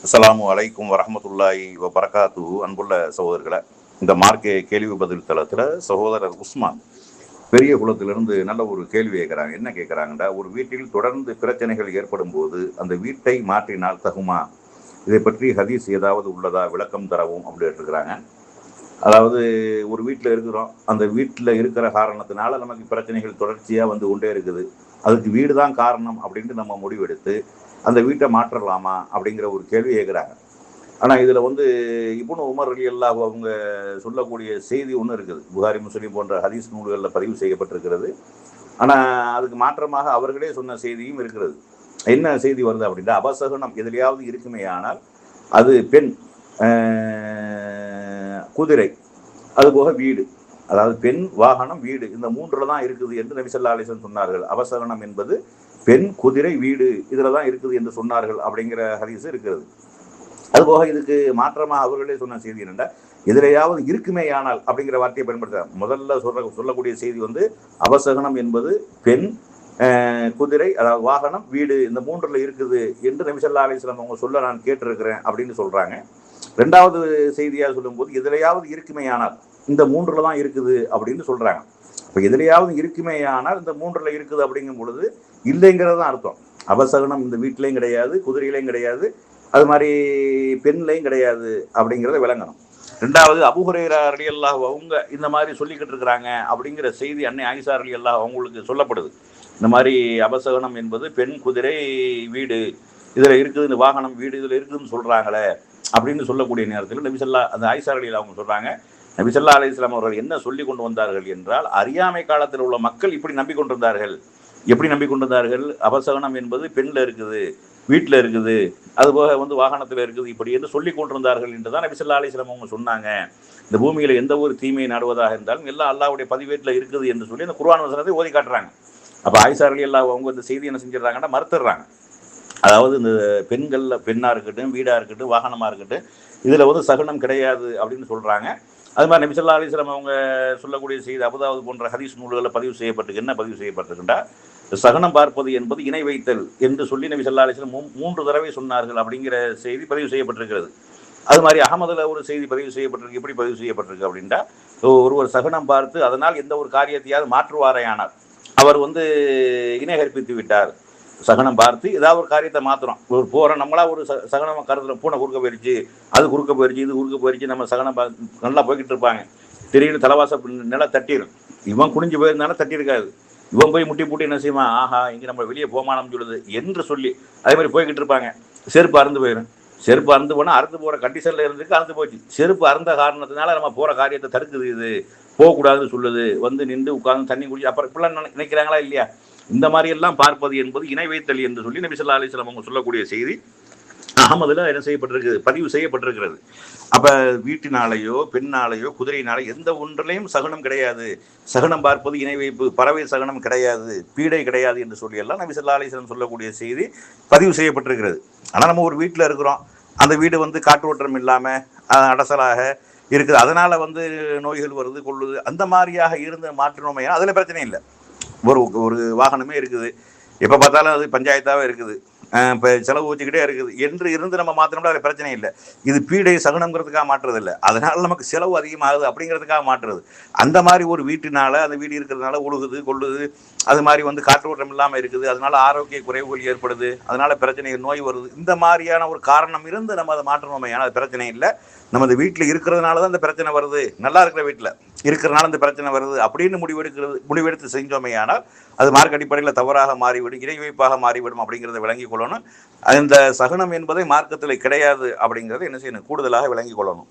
அஸ்ஸலாமு அலைக்கும் வரஹ்மத்துல்லாஹி வபரகாத்துஹு. அன்புள்ள சகோதரர்களை, இந்த மார்க்கே கேள்வி பதில் தளத்தில் சகோதரர் உஸ்மான் பெரிய குளத்திலிருந்து நல்ல ஒரு கேள்வி கேட்குறாங்க. என்ன கேட்குறாங்கடா, ஒரு வீட்டில் தொடர்ந்து பிரச்சனைகள் ஏற்படும் போது அந்த வீட்டை மாற்றினால் தகுமா? இதை பற்றி ஹதீஸ் ஏதாவது உள்ளதா, விளக்கம் தரவும் அப்படின்னு இருக்கிறாங்க. அதாவது, ஒரு வீட்டில் இருக்கிறோம், அந்த வீட்டில் இருக்கிற காரணத்தினால நமக்கு பிரச்சனைகள் தொடர்ச்சியாக வந்து கொண்டே இருக்குது. அதுக்கு வீடு தான் காரணம் அப்படின்ட்டு நம்ம முடிவெடுத்து அந்த வீட்டை மாற்றலாமா அப்படிங்கிற ஒரு கேள்வி கேட்குறாங்க. ஆனால் இதில் வந்து இப்னு உமர் ரலியல்லாஹு அவங்க சொல்லக்கூடிய செய்தி ஒன்று இருக்குது. புகாரி, முஸ்லிம் போன்ற ஹதீஸ் நூல்களில் பதிவு செய்யப்பட்டிருக்கிறது. ஆனால் அதுக்கு மாற்றமாக அவர்களே சொன்ன செய்தியும் இருக்கிறது. என்ன செய்தி வருது அப்படின்னா, அபசகுனம் எதிலையாவது இருக்குமே ஆனால் அது பெண், குதிரை, அதுபோக வீடு. அதாவது பெண், வாகனம், வீடு, இந்த மூன்றில் தான் இருக்குது என்று நபி ஸல்லல்லாஹு அலைஹி வஸல்லம் சொன்னார்கள். அபசகனம் என்பது பெண், குதிரை, வீடு, இதில் தான் இருக்குது என்று சொன்னார்கள் அப்படிங்கிற ஹதீஸ் இருக்கிறது. அதுபோக இதுக்கு மாற்றமாக அவர்களே சொன்ன செய்தி என்னென்னா, எதிலையாவது இருக்குமே ஆனால் அப்படிங்கிற வார்த்தையை பயன்படுத்த முதல்ல சொல்லக்கூடிய செய்தி வந்து அபசகனம் என்பது பெண், குதிரை, அதாவது வாகனம், வீடு, இந்த மூன்றில் இருக்குது என்று நபி ஸல்லல்லாஹு அலைஹி வஸல்லம் அவங்க சொல்ல நான் கேட்டிருக்கிறேன் அப்படின்னு சொல்கிறாங்க. ரெண்டாவது செய்தியாக சொல்லும்போது எதிலையாவது இருக்குமே ஆனால் இந்த மூன்றில் தான் இருக்குது அப்படின்னு சொல்கிறாங்க. இப்போ எதிலையாவது இருக்குமே ஆனால் இந்த மூன்றில் இருக்குது அப்படிங்கும் பொழுது இல்லைங்கிறது தான் அர்த்தம். அபசகனம் இந்த வீட்டிலையும் கிடையாது, குதிரையிலையும் கிடையாது, அது மாதிரி பெண்லையும் கிடையாது அப்படிங்கிறத விளங்கணும். ரெண்டாவது, அபூ ஹுரைரா ரலியல்லாஹு அவங்க இந்த மாதிரி சொல்லிக்கிட்டு இருக்கிறாங்க அப்படிங்கிற செய்தி அன்னை ஆயிஷா ரலியல்லாஹு அவங்களுக்கு சொல்லப்படுது. இந்த மாதிரி அபசகனம் என்பது பெண், குதிரை, வீடு, இதில் இருக்குது, இந்த வாகனம், வீடு இதில் இருக்குதுன்னு சொல்கிறாங்களே அப்படின்னு சொல்லக்கூடிய நேரத்தில் நபி ஸல்லல்லாஹு அந்த ஆயிஷா ரலியல்லாஹு அவங்க சொல்கிறாங்க, நபி ஸல்லல்லாஹு அலைஹி வஸல்லம் அவர்கள் என்ன சொல்லி கொண்டு வந்தார்கள் என்றால், அறியாமை காலத்தில் உள்ள மக்கள் இப்படி நம்பிக்கொண்டிருந்தார்கள். எப்படி நம்பிக்கொண்டிருந்தார்கள்? அபசகனம் என்பது பெண்ணில் இருக்குது, வீட்டில் இருக்குது, அதுபோக வந்து வாகனத்தில் இருக்குது, இப்படி என்று சொல்லி கொண்டிருந்தார்கள் என்று தான் நபி ஸல்லல்லாஹு அலைஹி வஸல்லம் அவங்க சொன்னாங்க. இந்த பூமியில் எந்த ஒரு தீமையை நாடுவதாக இருந்தாலும் எல்லாம் அல்லாஹ்வுடைய பதிவேட்டில் இருக்குது என்று சொல்லி அந்த குர்ஆன் வசனத்தை ஓதி காட்டுறாங்க. அப்போ ஆயிஷா ரலியல்லாஹு அவங்க இந்த செய்தி என்ன செஞ்சிடறாங்கன்னா மறுத்துடுறாங்க. அதாவது இந்த பெண்களில் பெண்ணாக இருக்கட்டும், வீடாக இருக்கட்டும், வாகனமாக இருக்கட்டும், இதில் வந்து சகனம் கிடையாது அப்படின்னு சொல்கிறாங்க. அது மாதிரி நபி ஸல்லல்லாஹு அலைஹி வஸல்லம் அவங்க சொல்லக்கூடிய செய்தி அபூதாவூத் போன்ற ஹதீஸ் நூல்களில் பதிவு செய்யப்பட்டிருக்கு. என்ன பதிவு செய்யப்பட்டிருக்குண்டா, சகனம் பார்ப்பது என்பது இணை வைத்தல் என்று சொல்லி நபி ஸல்லல்லாஹு அலைஹி வஸல்லம் 3 தடவை சொன்னார்கள் அப்படிங்கிற செய்தி பதிவு செய்யப்பட்டிருக்கிறது. அது மாதிரி அகமதுல ஒரு செய்தி பதிவு செய்யப்பட்டிருக்கு. எப்படி பதிவு செய்யப்பட்டிருக்கு அப்படின்ட்டா, ஒருவர் சகனம் பார்த்து அதனால் எந்த ஒரு காரியத்தையாவது மாற்றுவாரையானால் அவர் வந்து இணை கற்பித்து விட்டார். சகனம் பார்த்து ஏதாவது ஒரு காரியத்தை மாற்றுறோம், ஒரு போகிறோம், நம்மளா ஒரு சகனம் கருத்துல பூனை குறுக்க போயிடுச்சு, அது குறுக்க போயிடுச்சு, இது குறுக்க போயிடுச்சு, நம்ம சகனம் நல்லா போய்கிட்டு இருப்பாங்க, திடீர்னு தலைவாச நிலை தட்டிடும். இவன் குனிஞ்சு போயிருந்தாலும் தட்டியிருக்காது, இவன் போய் முட்டி பூட்டி என்ன செய்வான், ஆஹா இங்கே நம்ம வெளியே போமானம் சொல்லுது என்று சொல்லி அதே மாதிரி போய்கிட்டு இருப்பாங்க. செருப்பு அறுந்து போயிடும். செருப்பு அறுந்து போனால் அறுந்து போகிற கண்டிஷனில் இருந்துருக்கு, அறுந்து போச்சு. செருப்பு அறுந்த காரணத்தினால நம்ம போகிற காரியத்தை தடுக்குது, இது போகக்கூடாதுன்னு சொல்லுது, வந்து நின்று உட்கார்ந்து தண்ணி குடிச்சு அப்புறம் இப்படிலாம் நினைக்கிறாங்களா இல்லையா? இந்த மாதிரி எல்லாம் பார்ப்பது என்பது இணை வைத்தல் என்று சொல்லி நபி ஸல்லல்லாஹு அலைஹி வஸல்லம் அவங்க சொல்லக்கூடிய செய்தி அகமதுல என்ன செய்யப்பட்டிருக்கு, பதிவு செய்யப்பட்டிருக்கிறது. அப்போ வீட்டினாலேயோ பெண்ணாலேயோ குதிரையினாலே எந்த ஒன்றிலையும் சகனம் கிடையாது. சகனம் பார்ப்பது இணை வைப்பு, பறவை சகனம் கிடையாது, பீடை கிடையாது என்று சொல்லி எல்லாம் நபி ஸல்லல்லாஹு அலைஹி வஸல்லம் சொல்லக்கூடிய செய்தி பதிவு செய்யப்பட்டிருக்கிறது. ஆனால் நம்ம ஒரு வீட்டில் இருக்கிறோம், அந்த வீடு வந்து காற்றோட்டம் இல்லாமல் அடசலாக இருக்குது, அதனால் வந்து நோய்கள் வருது, கொள்ளுது, அந்த மாதிரியாக இருந்து மாற்றினோமே அதில் பிரச்சனை இல்லை. ஒரு வாகனமே இருக்குது, எப்போ பார்த்தாலும் அது பஞ்சாயத்தாகவே இருக்குது, இப்போ செலவு வச்சுக்கிட்டே இருக்குது என்று இருந்து நம்ம மாற்றினோம்னா அதில் பிரச்சனை இல்லை. இது பீடை சகுனங்கிறதுக்காக மாற்றுறது இல்லை, அதனால் நமக்கு செலவு அதிகமாகுது அப்படிங்கிறதுக்காக மாற்றுறது. அந்த மாதிரி ஒரு வீட்டினால, அந்த வீடு இருக்கிறதுனால உழுகுது, கொள்ளுது, அது மாதிரி வந்து காற்றோட்டம் இல்லாமல் இருக்குது, அதனால ஆரோக்கிய குறைவுகள் ஏற்படுது, அதனால பிரச்சனை, நோய் வருது, இந்த மாதிரியான ஒரு காரணம் இருந்து நம்ம அதை மாற்றணுமே ஆனால் அது பிரச்சனை இல்லை. நமது வீட்டில் இருக்கிறதுனால தான் இந்த பிரச்சனை வருது, நல்லா இருக்கிற வீட்டில் இருக்கிறதுனால இந்த பிரச்சனை வருது அப்படின்னு முடிவெடுத்து செஞ்சோமே ஆனால் அது மார்க் அடிப்படையில் தவறாக மாறிவிடும், இணை வைப்பாக மாறிவிடும் அப்படிங்கிறத விளங்கிக் கொள்ளணும். அந்த சகனம் என்பதை மார்க்கத்தில் கிடையாது அப்படிங்கிறத என்ன செய்யணும், கூடுதலாக விளங்கிக் கொள்ளணும்.